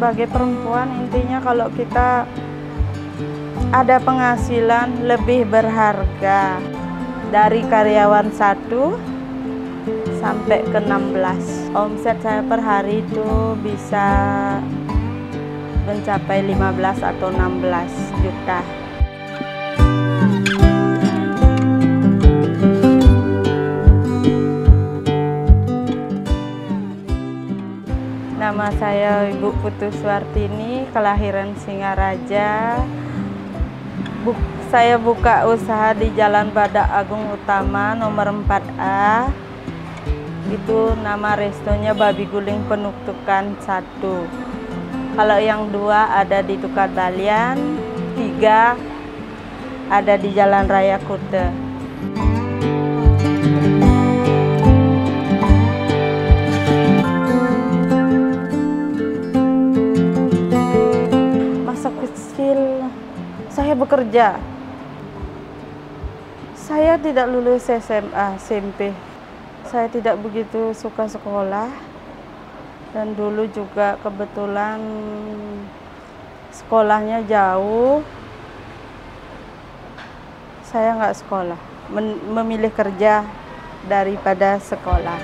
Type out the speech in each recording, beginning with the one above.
sebagai perempuan intinya kalau kita ada penghasilan lebih berharga dari karyawan 1 sampai ke 16. Omset saya per hari itu bisa mencapai 15 atau 16 juta. Nama saya Ibu Putu Suwartini, kelahiran Singaraja. Saya buka usaha di Jalan Badak Agung Utama nomor 4A. Itu nama restonya Babi Guling Penuktukan 1. Kalau yang 2 ada di Tukar Balian, 3 ada di Jalan Raya Kute. Masa kecil saya bekerja. Saya tidak lulus SMA, SMP. Saya tidak begitu suka sekolah. Dan dulu juga kebetulan sekolahnya jauh. Saya nggak sekolah, memilih kerja daripada sekolah.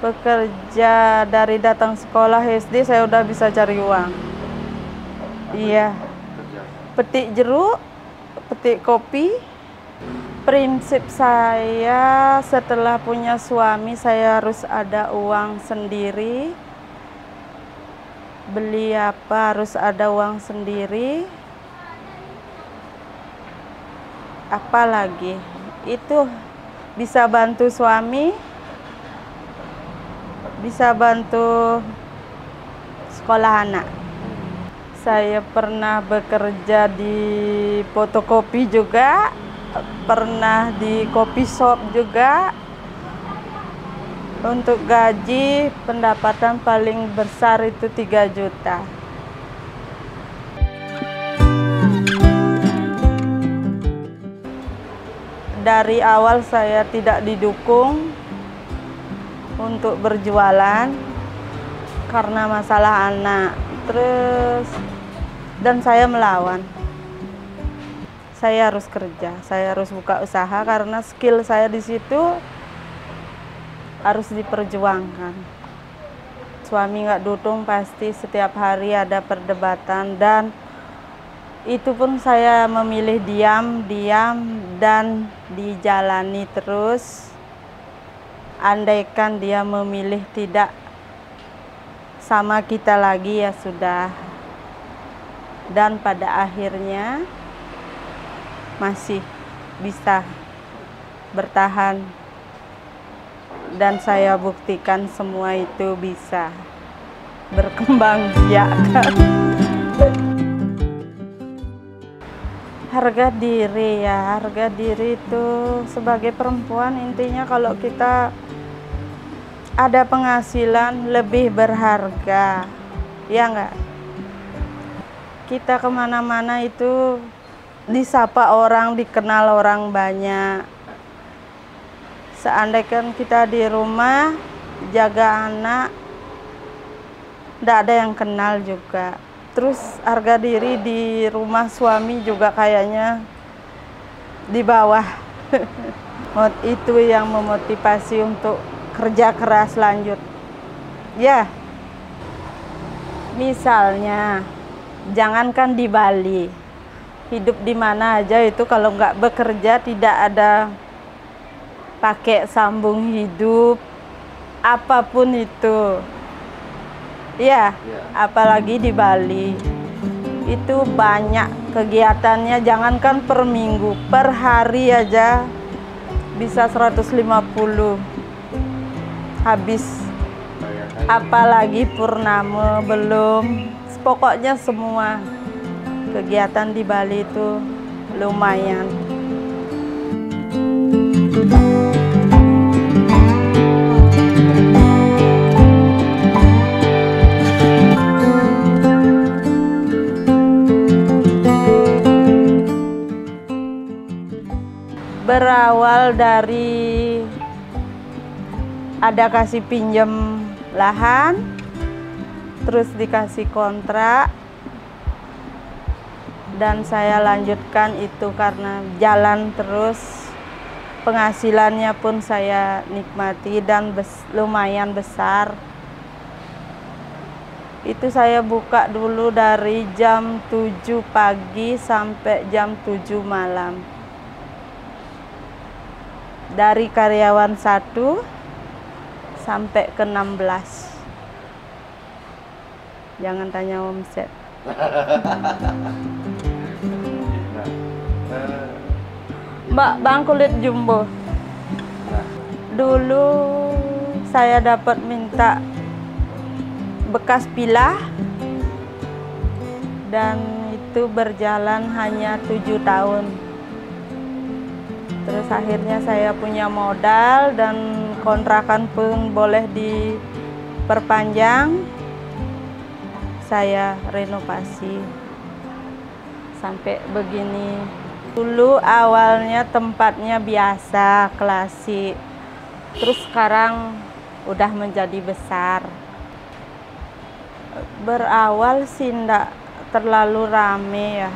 Bekerja dari datang sekolah SD saya udah bisa cari uang. Iya, petik jeruk, petik kopi. Prinsip saya setelah punya suami saya harus ada uang sendiri. Beli apa harus ada uang sendiri. Apalagi itu bisa bantu suami, bisa bantu sekolah anak. Saya pernah bekerja di fotokopi juga, pernah di kopi shop juga. Untuk gaji pendapatan paling besar itu 3 juta. Dari awal saya tidak didukung untuk berjualan karena masalah anak. Dan saya melawan. Saya harus kerja, saya harus buka usaha karena skill saya di situ harus diperjuangkan. Suami nggak dukung pasti setiap hari ada perdebatan dan itu pun saya memilih diam dan dijalani terus. Andaikan dia memilih tidak sama kita lagi ya sudah. Dan pada akhirnya masih bisa bertahan. Dan saya buktikan semua itu bisa berkembang biak. Harga diri ya, harga diri itu sebagai perempuan intinya kalau kita ada penghasilan lebih berharga, ya enggak? Kita kemana-mana itu disapa orang, dikenal orang banyak. Seandainya kita di rumah jaga anak, tidak ada yang kenal juga. Terus harga diri di rumah suami juga kayaknya di bawah. Itu yang memotivasi untuk kerja keras lanjut. Ya, misalnya, jangankan di Bali, hidup di mana aja itu kalau nggak bekerja tidak ada pakai sambung hidup, apapun itu. Ya, apalagi di Bali. Itu banyak kegiatannya, jangankan per minggu, per hari aja bisa 150 habis. Apalagi purnama belum. Pokoknya semua kegiatan di Bali itu lumayan. Berawal berawal dari ada kasih pinjam lahan, terus dikasih kontrak, dan saya lanjutkan itu karena jalan terus, penghasilannya pun saya nikmati dan lumayan besar. Itu saya buka dulu dari jam 7 pagi sampai jam 7 malam. Dari karyawan 1 sampai ke 16. Jangan tanya omset. Mbak, Bang kulit jumbo. Dulu saya dapat minta bekas pilah, dan itu berjalan hanya 7 tahun. Terus akhirnya saya punya modal dan kontrakan pun boleh diperpanjang. Saya renovasi sampai begini. Dulu awalnya tempatnya biasa, klasik. Terus sekarang udah menjadi besar. Berawal sih enggak terlalu rame ya.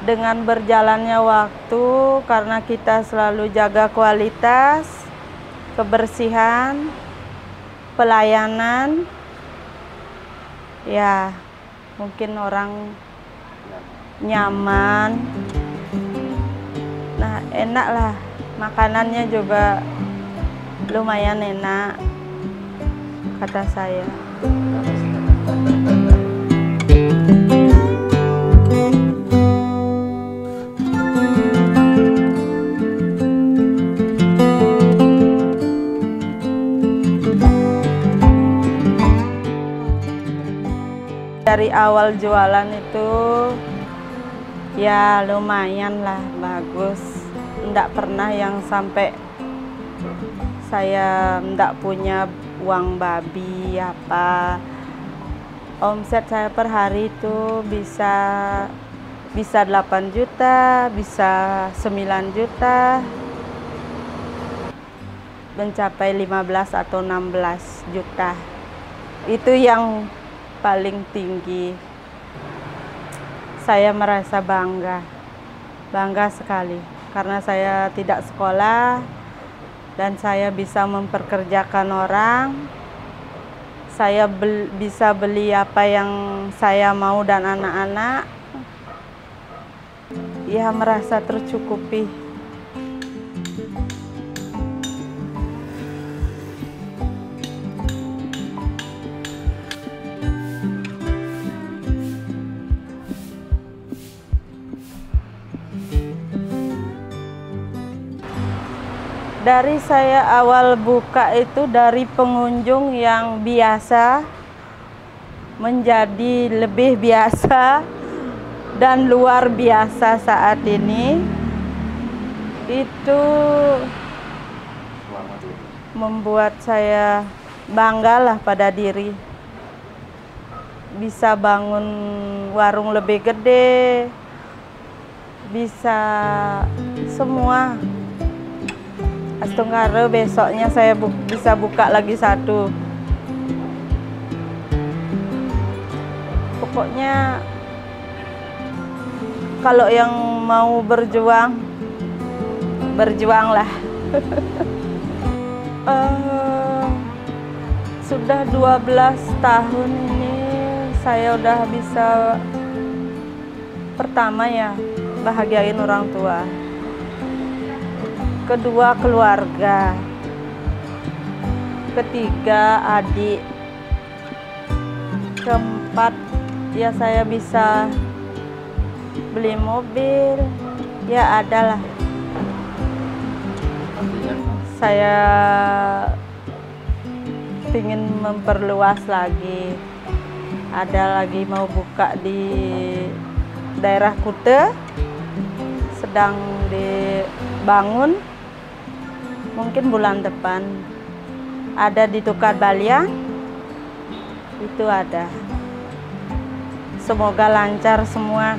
Dengan berjalannya waktu, karena kita selalu jaga kualitas, kebersihan, pelayanan, ya mungkin orang nyaman. Nah, enak lah, makanannya juga lumayan enak, kata saya. Dari awal jualan itu ya lumayan lah, bagus. Nggak pernah yang sampai saya nggak punya uang babi apa. Omset saya per hari itu bisa 8 juta, bisa 9 juta, mencapai 15 atau 16 juta. Itu yang paling tinggi. Saya merasa bangga sekali karena saya tidak sekolah dan saya bisa memperkerjakan orang. Saya bisa beli apa yang saya mau dan anak-anak. Ya, merasa tercukupi. Dari saya awal buka itu dari pengunjung yang biasa menjadi lebih biasa dan luar biasa saat ini. Itu membuat saya bangga lah pada diri. Bisa bangun warung lebih gede, bisa semua. Astungkara besoknya saya bisa buka lagi 1. Pokoknya kalau yang mau berjuang, berjuanglah. Sudah 12 tahun ini saya udah bisa, pertama ya, bahagiain orang tua. Kedua, keluarga. Ketiga, adik. Keempat, ya saya bisa beli mobil. Ya adalah. Saya ingin memperluas lagi. Ada lagi mau buka di daerah Kute, sedang dibangun. Mungkin bulan depan. Ada di Tukar Balian, itu ada. Semoga lancar semua.